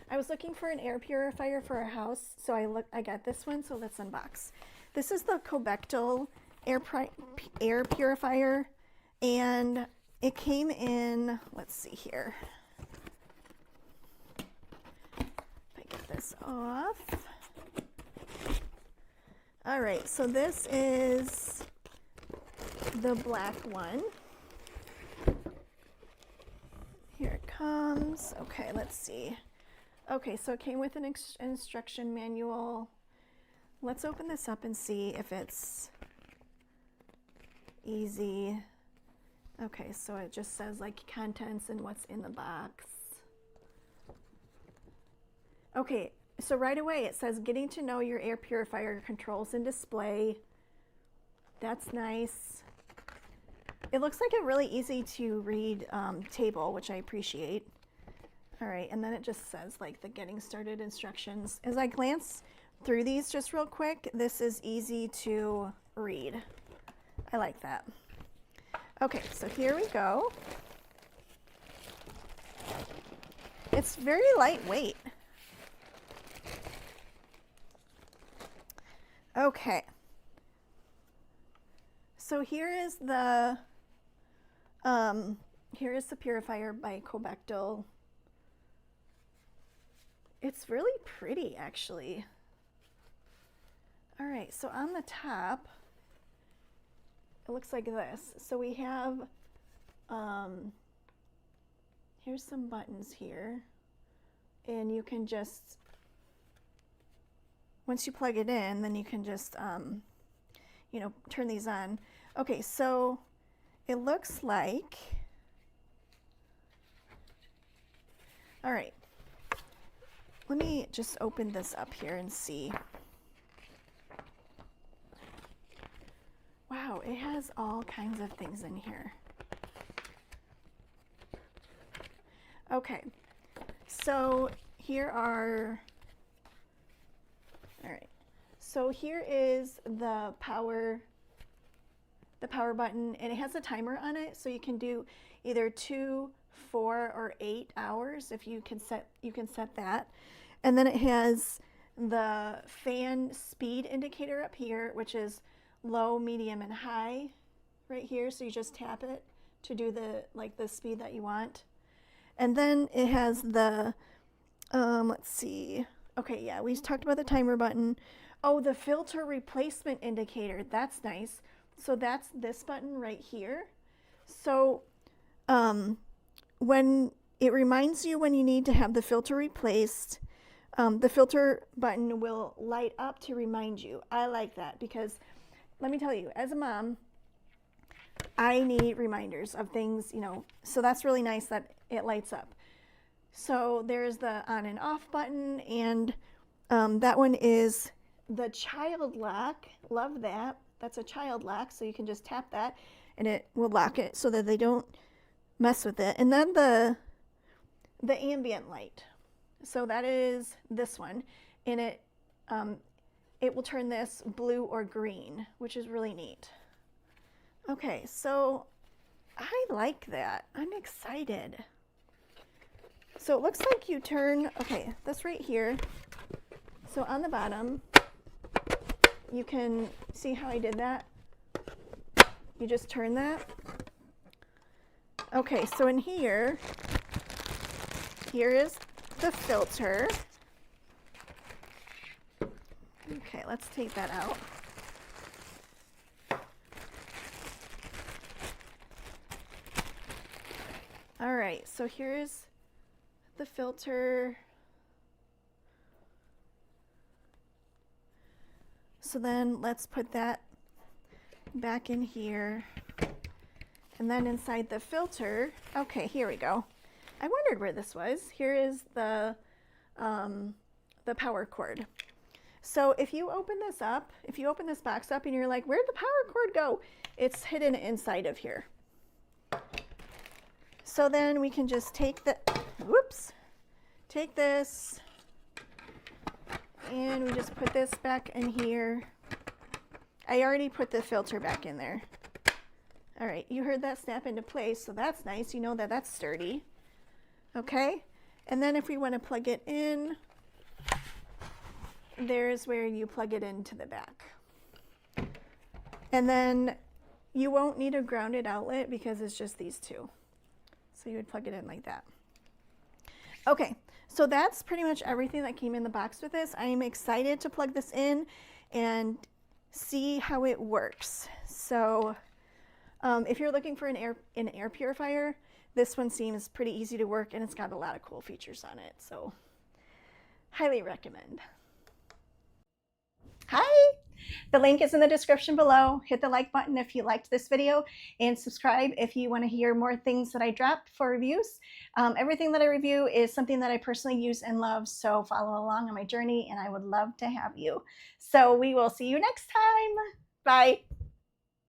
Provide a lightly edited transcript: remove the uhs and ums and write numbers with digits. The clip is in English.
I was looking for an air purifier for a house, so I got this one, so let's unbox. This is the Cobectal Air Purifier, and it came in, let's see here. If I get this off. All right, so this is the black one. Here it comes. Okay, let's see. Okay, so it came with an instruction manual. Let's open this up and see if it's easy. Okay, so it just says like contents and what's in the box. Okay, so right away it says getting to know your air purifier controls and display. That's nice. It looks like a really easy to read table, which I appreciate. All right, and then it just says like the getting started instructions. As I glance through these just real quick, this is easy to read. I like that. Okay, so here we go. It's very lightweight. Okay. So here is the purifier by Cobectal. It's really pretty, actually. All right, so on the top, it looks like this. So we have, here's some buttons here, and you can just, once you plug it in, then you can just, you know, turn these on. Okay, so it looks like, all right, let me just open this up here and see. Wow, it has all kinds of things in here. Okay, so here are, all right, so here is the power button, and it has a timer on it, so you can do either 2, 4, or 8 hours if you can set that. And then it has the fan speed indicator up here, which is low, medium, and high right here. So you just tap it to do the speed that you want. And then it has the, let's see. Okay, yeah, we talked about the timer button. Oh, the filter replacement indicator. That's nice. So that's this button right here. So when it reminds you when you need to have the filter replaced, the filter button will light up to remind you. I like that because let me tell you, as a mom, I need reminders of things, you know, so that's really nice that it lights up. So there's the on and off button, and that one is the child lock. Love that. That's a child lock, so you can just tap that and it will lock it so that they don't mess with it. And then the ambient light. So that is this one, and it will turn this blue or green, which is really neat. Okay, so I like that. I'm excited. So it looks like you turn, okay, this right here. So on the bottom, you can see how I did that. You just turn that. Okay, so in here is the filter. Okay, let's take that out. All right, so here's the filter. So then let's put that back in here. And then inside the filter, okay, here we go. I wondered where this was. Here is the power cord. So if you open this up, if you open this box up and you're like, where'd the power cord go? It's hidden inside of here. So then we can just take take this, and we just put this back in here. I already put the filter back in there. All right, you heard that snap into place, so that's nice. You know that that's sturdy. Okay, And then if we want to plug it in, there's where you plug it into the back. And then you won't need a grounded outlet because it's just these two. So you would plug it in like that. Okay, so that's pretty much everything that came in the box with this. I am excited to plug this in and see how it works. So if you're looking for an air purifier, this one seems pretty easy to work and it's got a lot of cool features on it. So highly recommend. Hi! The link is in the description below. Hit the like button if you liked this video and subscribe if you want to hear more things that I drop for reviews. Everything that I review is something that I personally use and love, so follow along on my journey and I would love to have you. So we will see you next time. Bye.